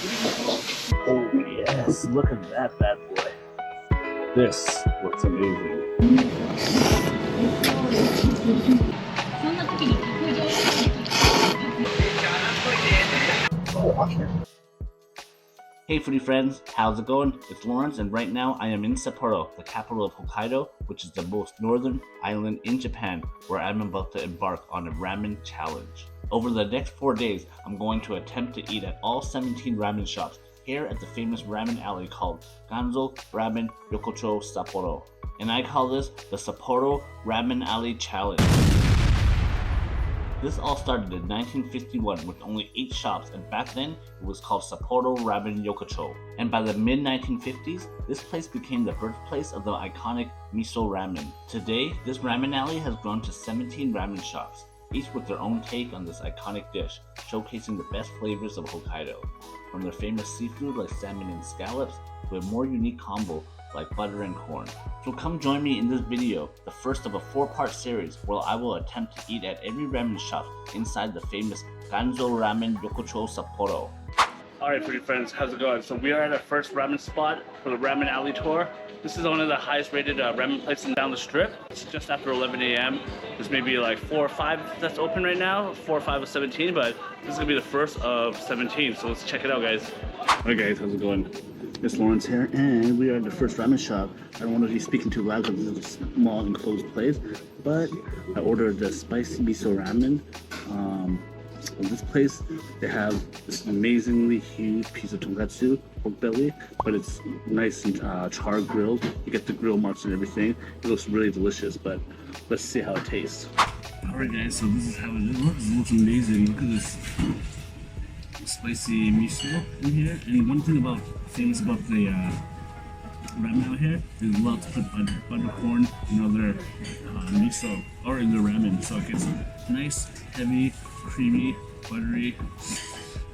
Oh yes, look at that bad boy. This looks amazing. Hey foodie friends, how's it going? It's Lawrence and right now I am in Sapporo, the capital of Hokkaido, which is the most northern island in Japan, where I'm about to embark on a ramen challenge. Over the next 4 days, I'm going to attempt to eat at all 17 ramen shops here at the famous ramen alley called Ganso Ramen Yokocho Sapporo. And I call this the Sapporo Ramen Alley Challenge. This all started in 1951 with only 8 shops, and back then it was called Sapporo Ramen Yokocho. And by the mid-1950s, this place became the birthplace of the iconic Miso Ramen. Today, this ramen alley has grown to 17 ramen shops, each with their own take on this iconic dish, showcasing the best flavors of Hokkaido, from their famous seafood like salmon and scallops to a more unique combo like butter and corn. So come join me in this video, the first of a 4-part series where I will attempt to eat at every ramen shop inside the famous Ganso Ramen Yokocho Sapporo. Alright foodie friends, how's it going? So we are at our first ramen spot for the ramen alley tour. This is one of the highest rated ramen places down the strip. It's just after 11 a.m. There's maybe like 4 or 5 that's open right now, 4 or 5 of 17, but this is gonna be the first of 17, so let's check it out guys. Alright guys, how's it going? It's Lawrence here, and we are at the first ramen shop. I don't want to be speaking too loud because this is a small enclosed place, but I ordered the spicy miso ramen. In this place, they have this amazingly huge piece of tonkatsu pork belly, but it's nice and char grilled. You get the grill marks and everything. It looks really delicious, but let's see how it tastes. Alright guys, so this is how it looks. It looks amazing. Look at this spicy miso in here. And one thing famous about the ramen out here is they love to put butter corn and other miso or in the ramen, so it gets nice, heavy, creamy, buttery,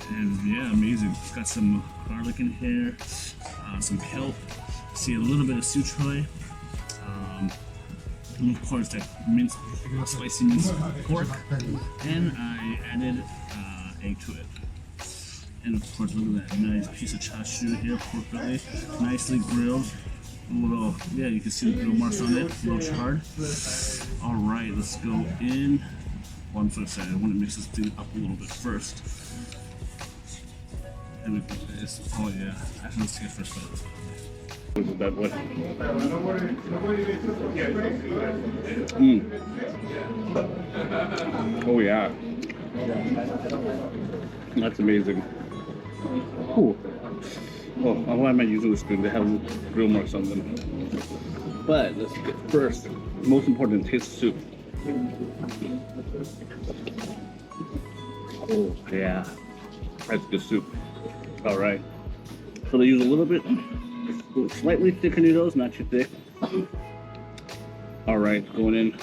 and yeah, amazing. It's got some garlic in here, some kelp, see a little bit of suchoy, and of course that minced, spicy minced pork, and I added egg to it. And of course, look at that nice piece of chashu here, pork belly, nicely grilled. A little, yeah, you can see the grill marks on it, a little charred. All right, let's go in. Well, I'm so excited. I want to mix this thing up a little bit first. And we put this. Oh yeah, actually, let's take it first. Look at that one. Oh yeah. That's amazing. Ooh. Oh, why am I using this spoon? They have grill marks on them. But let's get first, most important, taste the soup. Oh yeah, that's good soup. All right. So they use a little bit, slightly thicker noodles, not too thick. All right, going in.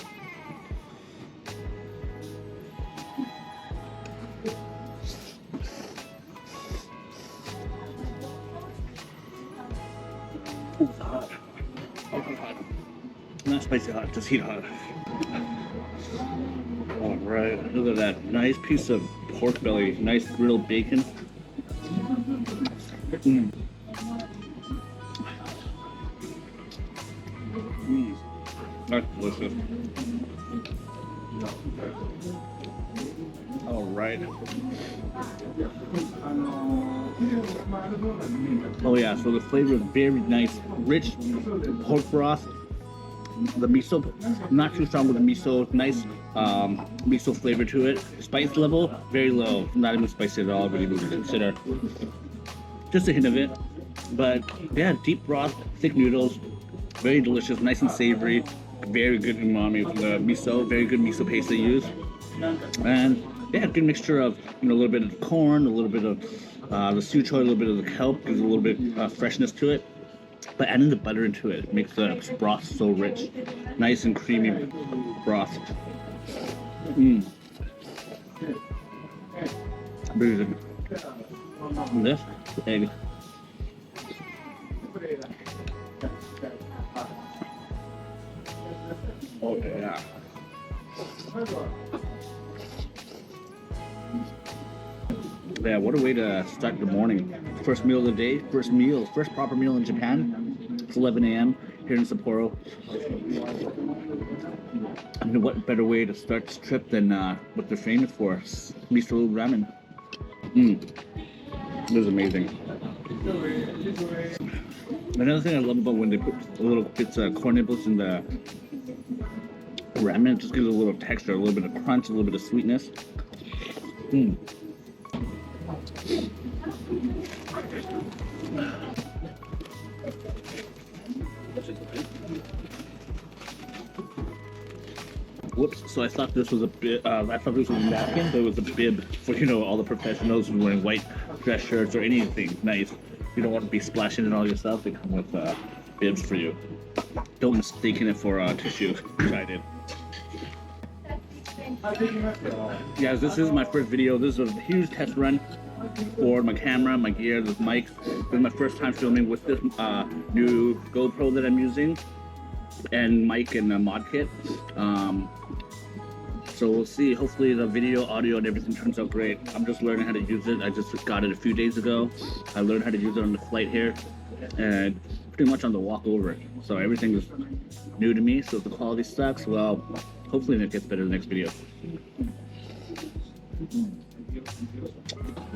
Ooh, it's hot. Hot. Not spicy hot, just heat hot. All right, look at that nice piece of pork belly, nice grilled bacon. That's delicious. All right. Oh yeah, so the flavor is very nice, rich pork broth. The miso, not too strong with the miso, nice miso flavor to it. Spice level, very low, not even spicy at all, really would consider. Just a hint of it, but yeah, deep broth, thick noodles, very delicious, nice and savory, very good umami from the miso, very good miso paste they use. And yeah, good mixture of, you know, a little bit of corn, a little bit of the suchoy, a little bit of the kelp, gives a little bit freshness to it. But adding the butter into it makes the broth so rich. Nice and creamy broth. Very good. And this, egg. Oh yeah. Yeah, what a way to start the morning. First meal of the day, first proper meal in Japan. It's 11 a.m. here in Sapporo. I mean, what better way to start this trip than what they're famous for, Miso Ramen. It was amazing. Another thing I love about when they put a little bits of corn nibbles in the ramen, it just gives it a little texture, a little bit of crunch, a little bit of sweetness. Whoops, so I thought this was a bib, I thought this was a napkin, but it was a bib for, you know, all the professionals who are wearing white dress shirts or anything nice. You don't want to be splashing it all yourself. They come with bibs for you. Don't mistake it for tissue, which I did. Yeah, this is my first video. This is a huge test run for my camera, my gear, this mic. This is my first time filming with this new GoPro that I'm using, and mic and mod kit. So we'll see. Hopefully the video, audio, and everything turns out great. I'm just learning how to use it. I just got it a few days ago. I learned how to use it on the flight here and pretty much on the walk over. So everything is new to me. So if the quality sucks, well, hopefully it gets better in the next video.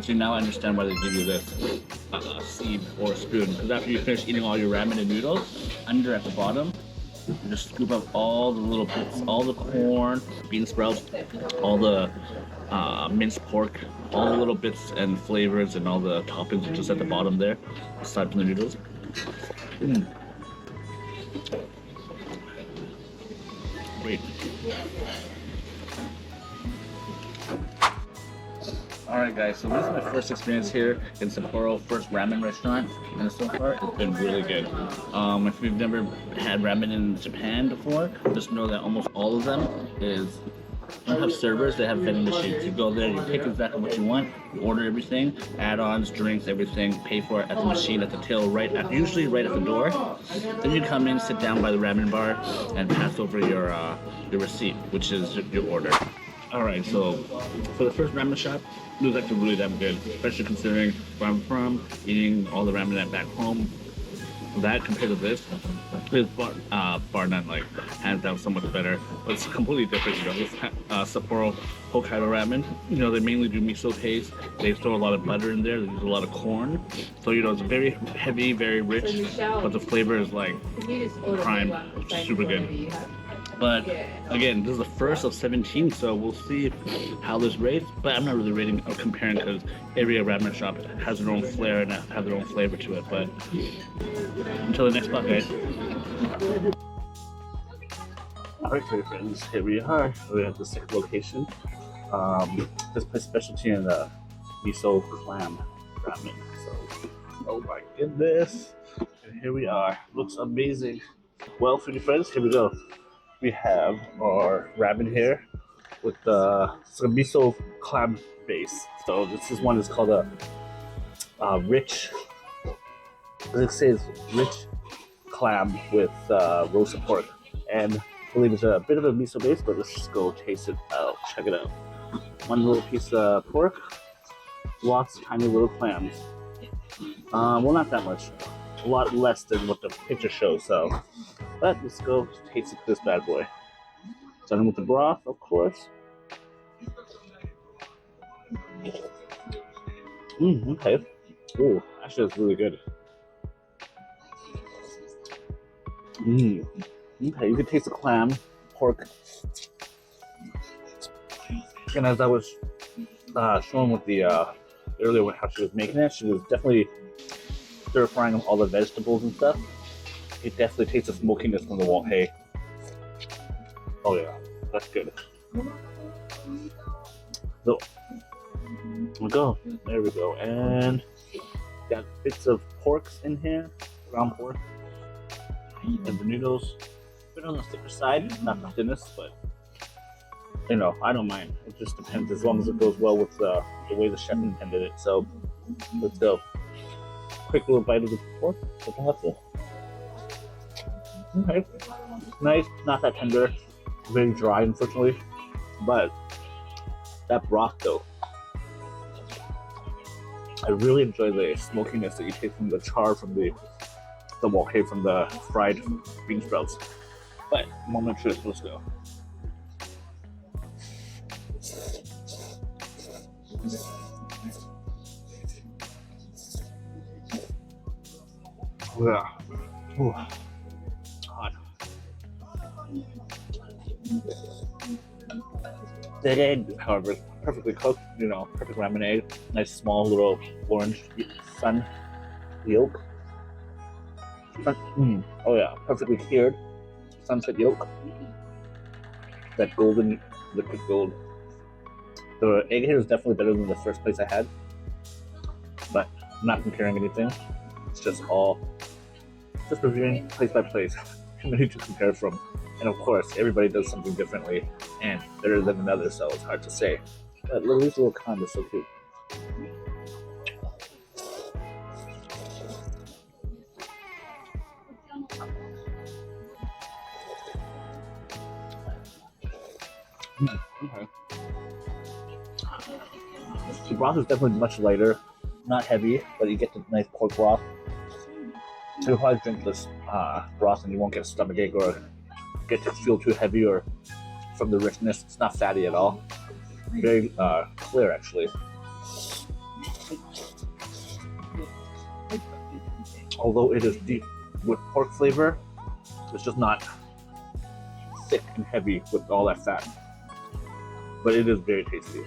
See, now I understand why they give you this sieve or a spoon. Because after you finish eating all your ramen and noodles, under at the bottom, you just scoop up all the little bits, all the corn, bean sprouts, all the minced pork, all the little bits and flavors and all the toppings just at the bottom there, aside from the noodles. Great. Alright guys, so this is my first experience here in Sapporo, first ramen restaurant, and so far it's been really good. If you've never had ramen in Japan before, just know that almost all of them don't have servers, they have vending machines. You go there, you pick exactly what you want, you order everything, add-ons, drinks, everything, pay for it at the machine, at the till, usually right at the door. Then you come in, sit down by the ramen bar, and pass over your receipt, which is your order. Alright, so for the first ramen shop, it was actually really damn good, especially considering where I'm from, eating all the ramen at back home. That compared to this is bar none, like hands down so much better. But it's completely different, you know. This Sapporo Hokkaido ramen, you know, they mainly do miso paste. They throw a lot of butter in there. They use a lot of corn, so you know it's very heavy, very rich. But the flavor is like prime, super good. But again, this is the first of 17, so we'll see how this rates. But I'm not really rating or comparing because every ramen shop has their own flair and have their own flavor to it. But until the next spot, guys. Alright, friends, here we are. We're at the second location. This place specialty in the miso clam ramen. So, oh my goodness. And here we are. Looks amazing. Well, foodie friends, here we go. We have our ramen here with some miso clam base. So this one is called a rich, as it says, rich clam with roasted pork. And I believe it's a bit of a miso base, but let's just go taste it out. Check it out. One little piece of pork, lots of tiny little clams. Well, not that much. A lot less than what the picture shows, so. But let's go taste this bad boy. Starting with the broth, of course. Okay. Ooh, actually that's really good. Okay, you can taste the clam, pork. And as I was showing with the earlier how she was making it, she was definitely stir frying all the vegetables and stuff. It definitely tastes the smokiness from the wall hay. Oh yeah, that's good. So, there we go. And got bits of porks in here, ground pork. And the noodles, a bit on the thicker side, not the thinnest, but you know, I don't mind. It just depends as long as it goes well with the way the chef intended it. So, let's go. Quick little bite of the pork. Okay, nice, not that tender, very dry unfortunately, but that broth though, I really enjoy the smokiness that you taste from the char from the wok from the fried bean sprouts. But moment of truth, let's go. Yeah. Ooh. Hot. The egg, however, is perfectly cooked, you know, perfect ramen egg. Nice small little orange sun yolk. Oh yeah, perfectly cured sunset yolk. That golden liquid gold. The egg here is definitely better than the first place I had, but I'm not comparing anything. It's just reviewing place by place. Too many to compare from, and of course, everybody does something differently and better than another, so it's hard to say. But Lily's little con is so cute. Okay. The broth is definitely much lighter, not heavy, but you get the nice pork broth. You'll probably drink this broth and you won't get a stomachache or get to feel too heavy or from the richness. It's not fatty at all. Very clear, actually. Although it is deep with pork flavor, it's just not thick and heavy with all that fat. But it is very tasty.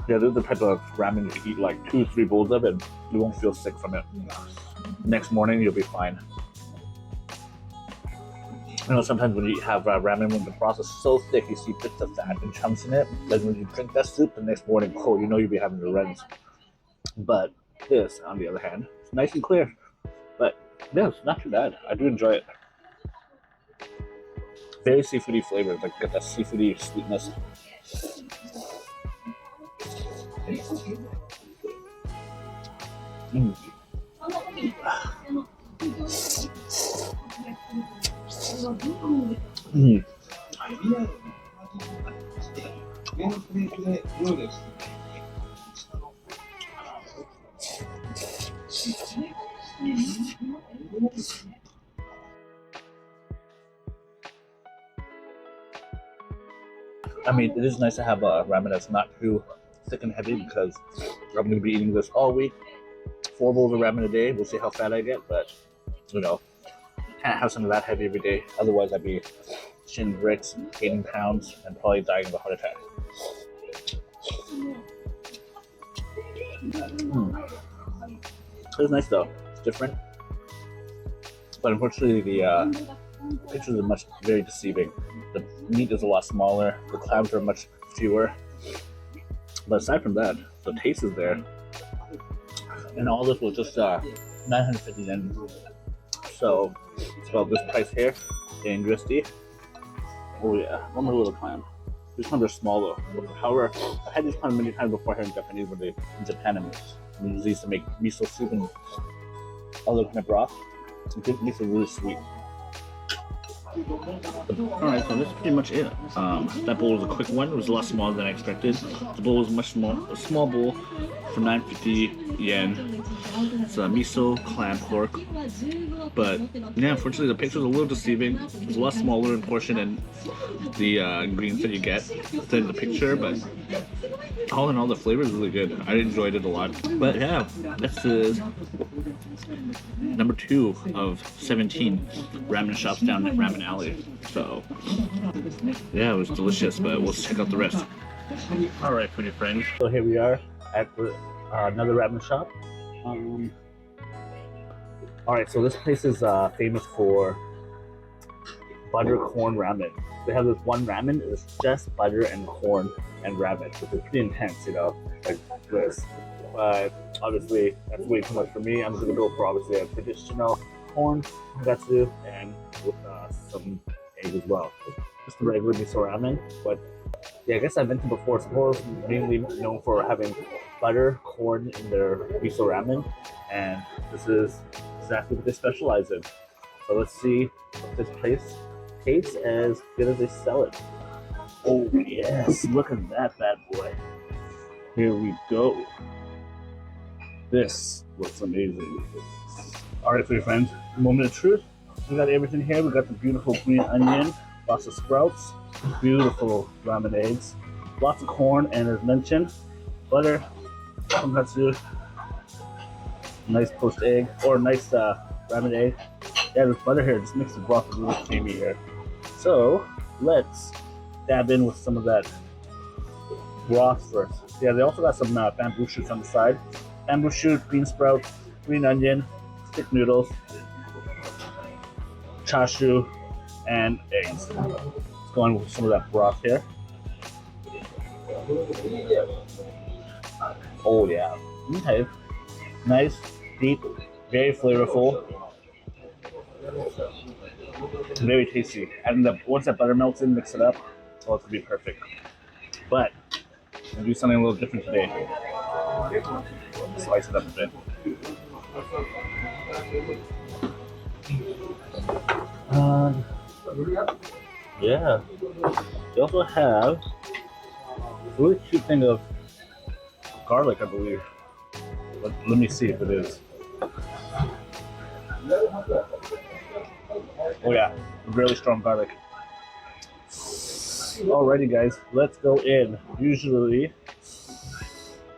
Yeah, this is the type of ramen you eat like 2-3 bowls of and you won't feel sick from it. Next morning, you'll be fine. You know, sometimes when you have ramen, when the broth is so thick, you see bits of fat and chunks in it. Then when you drink that soup the next morning, oh, you know you'll be having the runs. But this, on the other hand, it's nice and clear. But yeah, it's not too bad. I do enjoy it. Very seafoody flavors, like get that seafoody sweetness. Mm. Mm. I mean, it is nice to have a ramen that's not too thick and heavy because I'm going to be eating this all week. 4 bowls of ramen a day. We'll see how fat I get, but you know, can't have something that heavy every day. Otherwise, I'd be shitting bricks, gaining pounds, and probably dying of a heart attack. It's nice though. It's different, but unfortunately, the pictures are very deceiving. The meat is a lot smaller. The clams are much fewer. But aside from that, the taste is there. And all this was just 950 yen. So it's about this price here in USD. Oh yeah, one more little clam. These ones are small though. However, I've had these clams many times before here in Japan and we used to make miso soup and other kind of broth. It makes it really sweet. Alright, so that's pretty much it. That bowl was a quick one. It was a lot smaller than I expected. The bowl was much smaller. A small bowl for 950 yen. It's a miso clam pork. But yeah, unfortunately the picture was a little deceiving. It's a lot smaller in portion and the ingredients that you get than the picture, but all in all the flavor is really good. I enjoyed it a lot. But yeah, this is number 2 of 17 ramen shops down at Ramen Alley. So yeah, it was delicious, but we'll check out the rest. Alright, pretty friends. So here we are at another ramen shop. Alright, so this place is famous for butter corn ramen. They have this one ramen, it's just butter and corn and ramen, which is pretty intense, you know, like this. But obviously, that's way too much for me. I'm just gonna go for obviously a traditional corn tonkatsu and with some egg as well. Just the regular miso ramen. But yeah, I guess I mentioned before, Sapporo is mainly known for having butter, corn in their miso ramen, and this is exactly what they specialize in. So let's see if this place tastes as good as they sell it. Oh yes, look at that bad boy. Here we go. This looks amazing. Alright, for friends, moment of truth. We got everything here. We got the beautiful green onion, lots of sprouts, beautiful ramen eggs, lots of corn, and as mentioned, butter, tonkatsu, nice poached egg, or nice ramen egg. Yeah, there's butter here. Just makes the broth a little creamy here. So let's dab in with some of that broth first. Yeah, they also got some bamboo shoots on the side. Bamboo shoot, bean sprout, green onion, stick noodles, chashu, and eggs. Let's go on with some of that broth here. Oh yeah. Okay. Nice, deep, very flavorful, very tasty. And once that butter melts in, mix it up, oh, it's gonna be perfect. But I'm gonna do something a little different today. Slice it up a bit. Yeah. They also have a really cute thing of garlic, I believe. Let me see if it is. Oh yeah, really strong garlic. Alrighty guys, let's go in. Usually,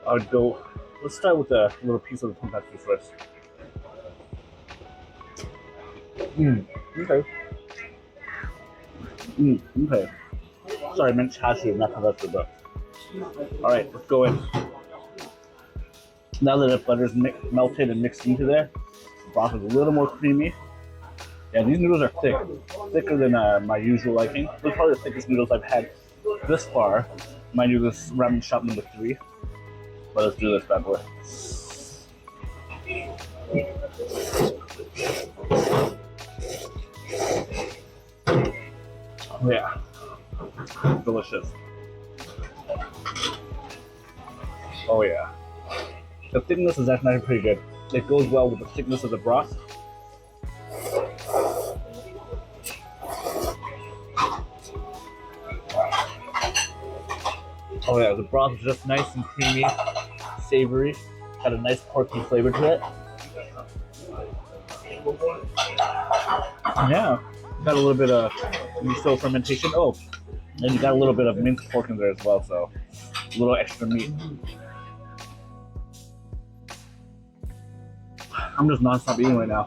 let's start with a little piece of the tonkatsu first. Okay. Okay. Sorry, I meant chashu, not tonkatsu, but. Alright, let's go in. Now that the butter's melted and mixed into there, the broth is a little more creamy. Yeah, these noodles are thick, thicker than my usual liking. These are probably the thickest noodles I've had this far. Mind you, this ramen shop number 3. But let's do this bad boy. Yeah, delicious. Oh yeah. The thickness is actually pretty good. It goes well with the thickness of the broth. Oh yeah, the broth is just nice and creamy, savory, got a nice porky flavor to it. Yeah, got a little bit of miso fermentation. Oh, and you got a little bit of minced pork in there as well, so a little extra meat. I'm just non-stop eating right now.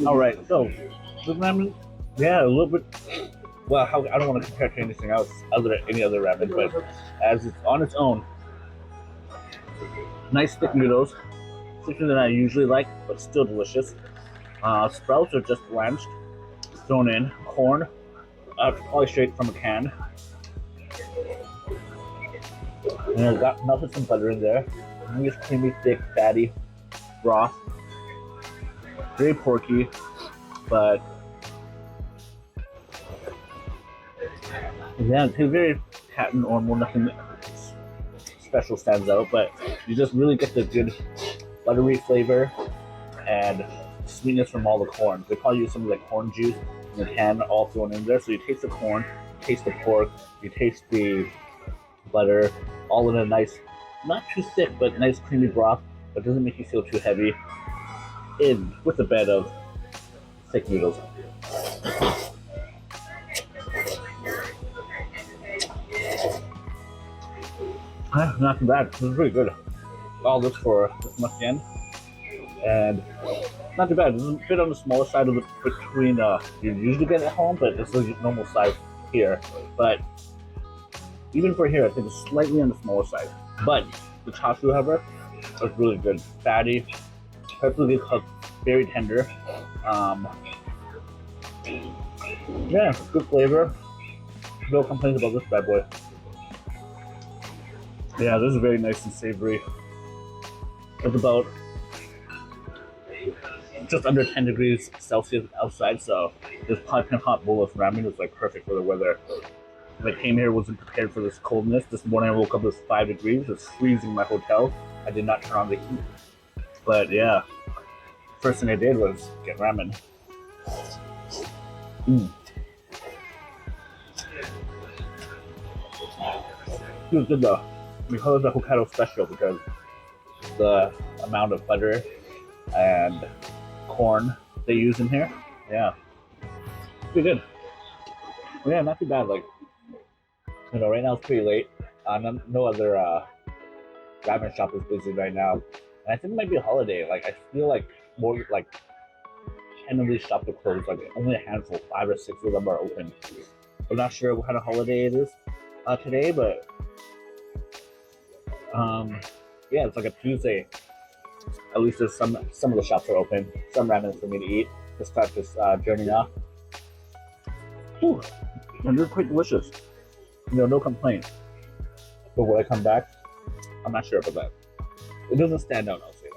Alright, so the ramen, yeah, a little bit, well, I don't want to compare it to anything else, any other ramen, but as it's on its own, nice thick noodles, thicker than I usually like, but still delicious. Sprouts are just blanched, thrown in, corn, probably straight from a can. And I've got melted some butter in there. Nice creamy, thick, fatty broth. Very porky, but yeah, it's very pat and normal. Nothing special stands out, but you just really get the good buttery flavor and sweetness from all the corn. They probably use some of the corn juice in the can all thrown in there, so you taste the corn, you taste the pork, you taste the butter, all in a nice, not too thick, but nice creamy broth, but doesn't make you feel too heavy, in with a bed of thick noodles. Not too bad. This is pretty good. All this for this much yen, and not too bad. This is a bit on the smaller side of between you usually get at home, but this is the normal size here. But even for here, I think it's slightly on the smaller side. But the chashu, however, is really good. Fatty, perfectly cooked, very tender. Yeah, good flavor. No complaints about this bad boy. Yeah, this is very nice and savory. It's about just under 10 degrees Celsius outside, so this piping hot bowl of ramen is like perfect for the weather. When I came here, wasn't prepared for this coldness. This morning I woke up, it was 5 degrees. It's freezing in my hotel. I did not turn on the heat. But yeah, first thing I did was get ramen. It was good though. We call it the Hokkaido special because the amount of butter and corn they use in here. Yeah, pretty good. Yeah, not too bad. Like, you know, right now it's pretty late. No other ramen shop is busy right now. And I think it might be a holiday. Like, I feel like more like 10 of these shops are closed. Like, only a handful, 5 or 6 of them are open. I'm not sure what kind of holiday it is today, but yeah, it's like a Tuesday. At least there's some of the shops are open. Some ramen for me to eat to start this journey off. Whew. And they're quite delicious. You know, no complaint. But when I come back, I'm not sure about that. It doesn't stand out, I'll say that.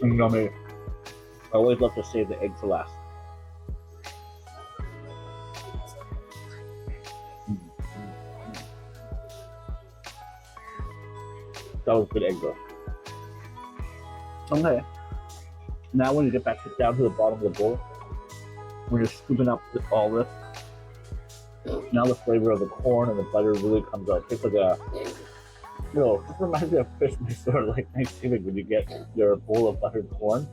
And you know me, I always love to save the egg for last. That was good egg though. Okay. Now when you get back down to the bottom of the bowl, when you're scooping up all this, now the flavor of the corn and the butter really comes out. It tastes like a, you know, this reminds me of Christmas or like Thanksgiving when you get your bowl of buttered corn.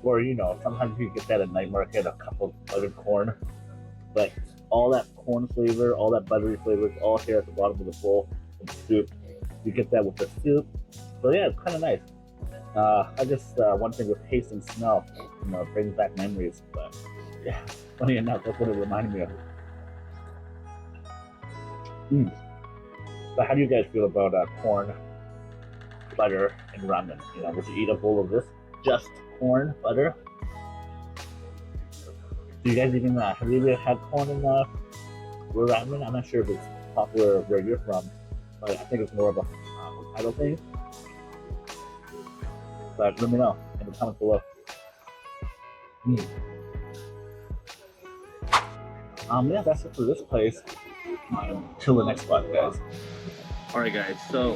Or, you know, sometimes you get that at night market, a cup of buttered corn. But all that corn flavor, all that buttery flavor is all here at the bottom of the bowl of the soup. You get that with the soup. So yeah, it's kind of nice. I just, one thing with taste and smell, you know, it brings back memories. But yeah, funny enough, that's what it reminded me of. But how do you guys feel about corn, butter, and ramen? You know, would you eat a bowl of this? Just corn, butter? Do you guys even, have you ever had corn in ramen? I'm not sure if it's popular where you're from, but I think it's more of a Hokkaido thing. But let me know in the comments below. Yeah, that's it for this place. Till the next spot, guys. Alright guys, so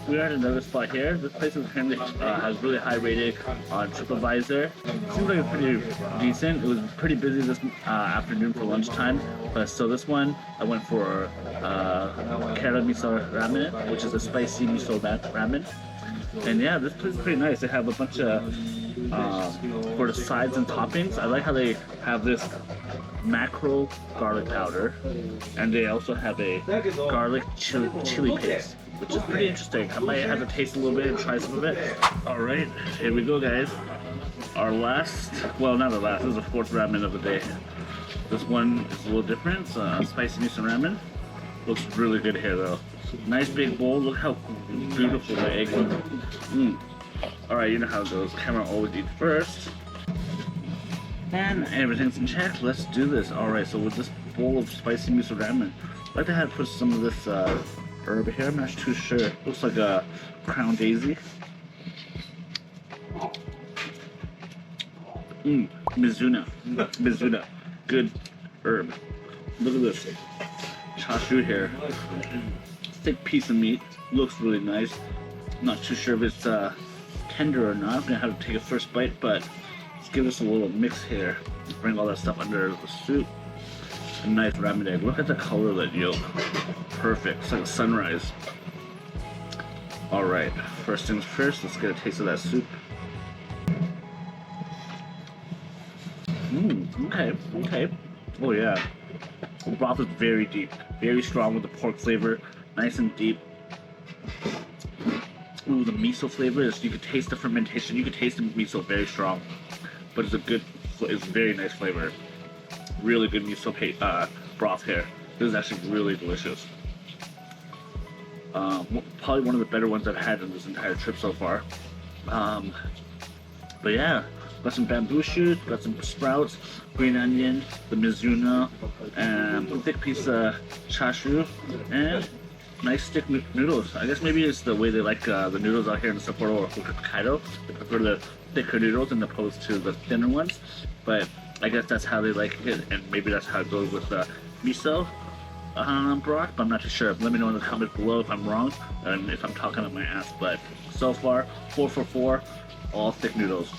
we're at another spot here. This place is currently has really high rating on TripAdvisor. Seems like it's pretty decent. It was pretty busy this afternoon for lunchtime. But so this one, I went for Kara Miso Ramen, which is a spicy miso ramen. And yeah, this place is pretty nice. They have a bunch of for the sides and toppings. I like how they have this macro garlic powder, and they also have a garlic chili paste, which is pretty interesting. I might have to taste a little bit and try some of it. Alright, here we go guys. Our last, well not the last, this is the 4th ramen of the day. This one is a little different. It's spicy miso ramen. Looks really good here though. Nice big bowl. Look how beautiful the egg is. Alright, you know how it goes. Camera always eats first. And everything's in check. Let's do this. Alright, so with this bowl of spicy miso ramen, I'd like to have put some of this herb here. I'm not too sure. Looks like a crown daisy. Mizuna. Good herb. Look at this. Chashu here. Thick piece of meat. Looks really nice. Not too sure if it's tender or not. I'm gonna have to take a first bite, but let's give us a little mix here. Bring all that stuff under the soup. A nice ramen egg. Look at the color of that yolk. Perfect. It's like a sunrise. Alright, first things first, let's get a taste of that soup. Okay. Oh yeah. The broth is very deep, very strong with the pork flavor, nice and deep. Ooh, the miso flavor is, you can taste the fermentation, you can taste the miso very strong, but it's very nice flavor. Really good miso broth here. This is actually really delicious. Probably one of the better ones I've had in this entire trip so far. But yeah, got some bamboo shoots, got some sprouts, green onion, the mizuna, and a thick piece of chashu, and nice thick noodles. I guess maybe it's the way they like the noodles out here in Sapporo or Hokkaido. They prefer the thicker noodles as opposed to the thinner ones. But I guess that's how they like it, and maybe that's how it goes with the miso broth, but I'm not too sure. Let me know in the comments below if I'm wrong and if I'm talking on my ass. But so far, 4 for 4, all thick noodles.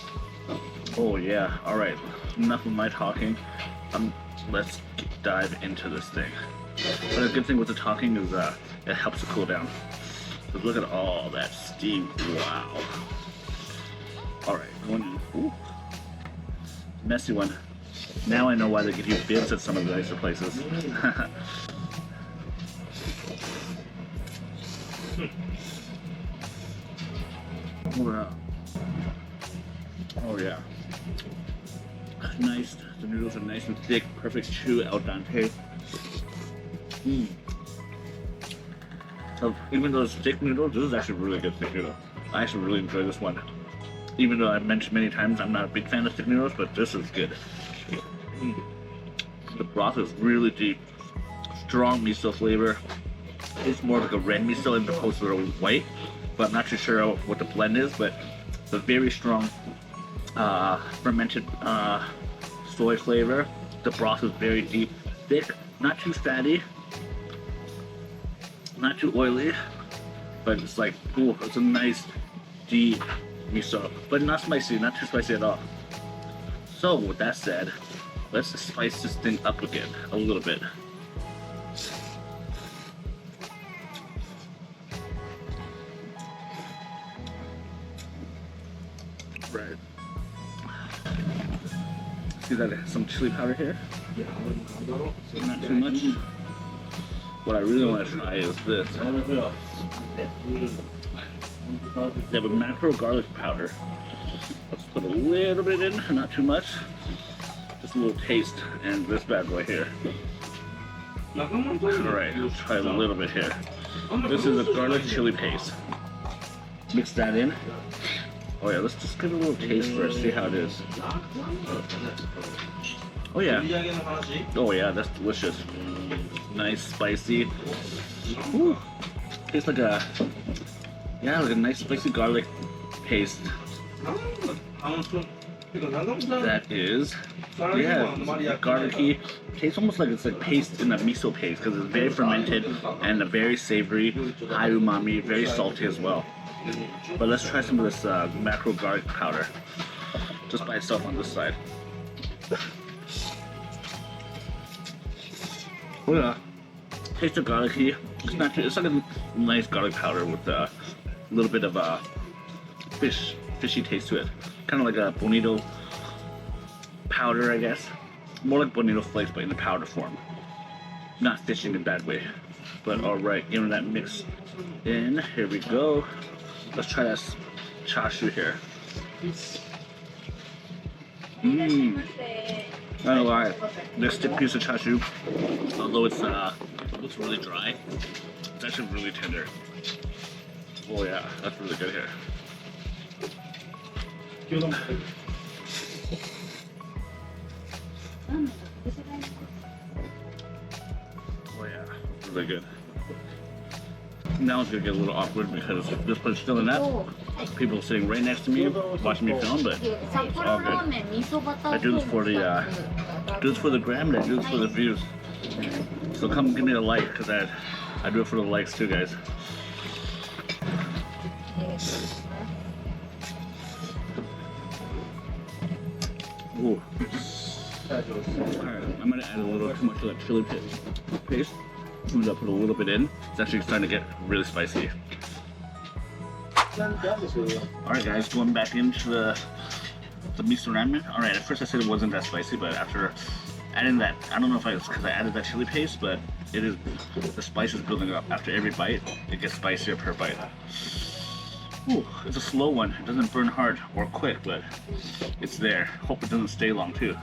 Oh yeah, alright, enough of my talking. Let's dive into this thing. But the good thing with the talking is it helps to cool down. But look at all that steam, wow. Alright, going in. Ooh. Messy one. Now I know why they give you bibs at some of the nicer places. Oh yeah. Nice. The noodles are nice and thick. Perfect chew al dente. So even though it's thick noodles, this is actually really good thick noodle. I actually really enjoy this one. Even though I've mentioned many times I'm not a big fan of thick noodles, but this is good. The broth is really deep. Strong miso flavor. It's more like a red miso as opposed to a white, but I'm not too sure what the blend is, but the very strong fermented soy flavor. The broth is very deep, thick, not too fatty, not too oily, but it's like, ooh, it's a nice deep miso, but not spicy, not too spicy at all. So with that said, let's spice this thing up again a little bit. Right. See that it has some chili powder here? Not too much. What I really want to try is this. They have a macro garlic powder. Let's put a little bit in, not too much. Just a little taste, and this bad boy here. Alright, let's try a little bit here. This is a garlic chili paste. Mix that in. Oh yeah, let's just give it a little taste first, see how it is. Oh yeah. Oh yeah, that's delicious. Nice, spicy. Ooh. Tastes like a, yeah, like a nice spicy garlic paste. That is, yeah, garlicky. Tastes almost like it's like paste in a miso paste because it's very fermented and a very savory, high umami, very salty as well. But let's try some of this macro garlic powder, just by itself on this side. Oh yeah, taste of garlicky. It's not too, it's like a nice garlic powder with a little bit of a fishy taste to it. Kind of like a bonito powder, I guess. More like bonito flakes, but in the powder form. Not fishy in a bad way. But alright, giving that mix in. Here we go. Let's try that chashu here. I don't know why. This thick piece of chashu, although it looks really dry, it's actually really tender. Oh yeah, that's really good here. Oh yeah, really good. Now it's gonna get a little awkward because this place is filling up. People are sitting right next to me, watching me film, but it's all good. I do this for the gram, and I do this for the views. So come give me a like, because I do it for the likes too, guys. Ooh. Alright, I'm gonna add a little too much of that chili paste. I'm gonna put a little bit in. It's actually starting to get really spicy. Alright guys, going back into the miso ramen. Alright, at first I said it wasn't that spicy, but after adding that, I don't know if it's because I added that chili paste, but it is, the spice is building up. After every bite, it gets spicier per bite. Ooh, it's a slow one. It doesn't burn hard or quick, but it's there. Hope it doesn't stay long too.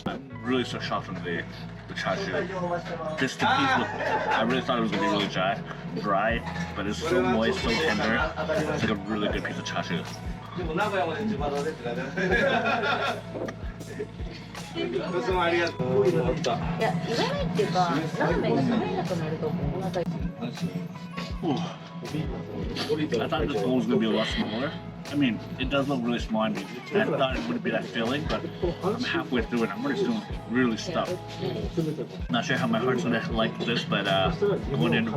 I'm really so shocked from the chashu. This piece, I really thought it was gonna be really dry, but it's so moist, so tender. It's like a really good piece of chashu. でも名古屋まで自腹でって書いてある。ごちそうありがとう。終わった。いや、言わないっていうか、ラーメンが食べれなくなると思う。なんか I thought this bowl was gonna be a lot smaller. I mean, it does look really small. I mean, I thought it wouldn't be that filling, but I'm halfway through it. I'm already feeling really stuffed. Not sure how my heart's gonna like this, but going in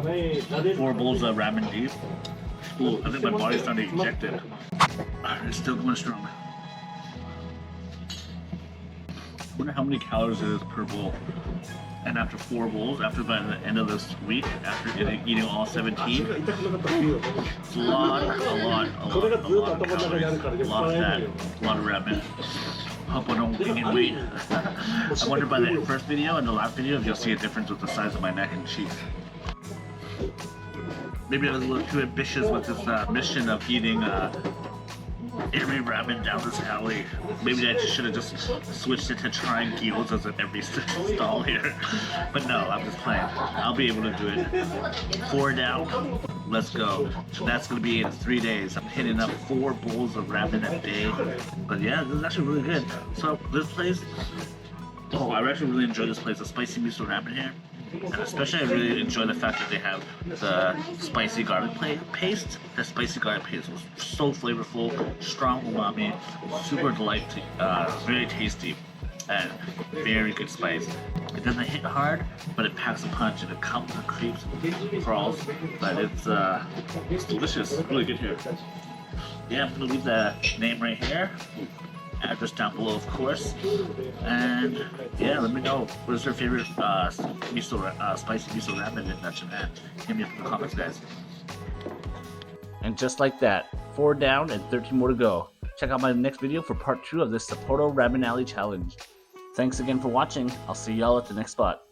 4 bowls of ramen deep. Ooh, I think my body's starting to eject it. It's still going strong. I wonder how many calories it is per bowl. And after 4 bowls, after by the end of this week, after eating all 17, it's a lot of calories, a lot of fat, a lot of ramen. Hope I don't gain weight. I wonder by the first video and the last video if you'll see a difference with the size of my neck and cheeks. Maybe I was a little too ambitious with this mission of eating every ramen down this alley. Maybe I should have just switched it to trying gyozas at every stall here. But no, I'm just playing. I'll be able to do it. 4 down. Let's go. That's gonna be in 3 days. I'm hitting up 4 bowls of ramen a day. But yeah, this is actually really good. So this place, oh, I actually really enjoy this place. The spicy miso ramen here. And especially I really enjoy the fact that they have the spicy garlic paste. The spicy garlic paste was so flavorful, strong umami, super delightful, very tasty, and very good spice. It doesn't hit hard, but it packs a punch and it comes and creeps and crawls. But it's delicious, really good here. Yeah, I'm gonna leave the name right here. Address down below, of course, and yeah, let me know what is your favorite spicy miso ramen in Japan. Hit me up in the comments, guys. And just like that, 4 down and 13 more to go. Check out my next video for part 2 of this Sapporo Ramen Alley challenge. Thanks again for watching. I'll see y'all at the next spot.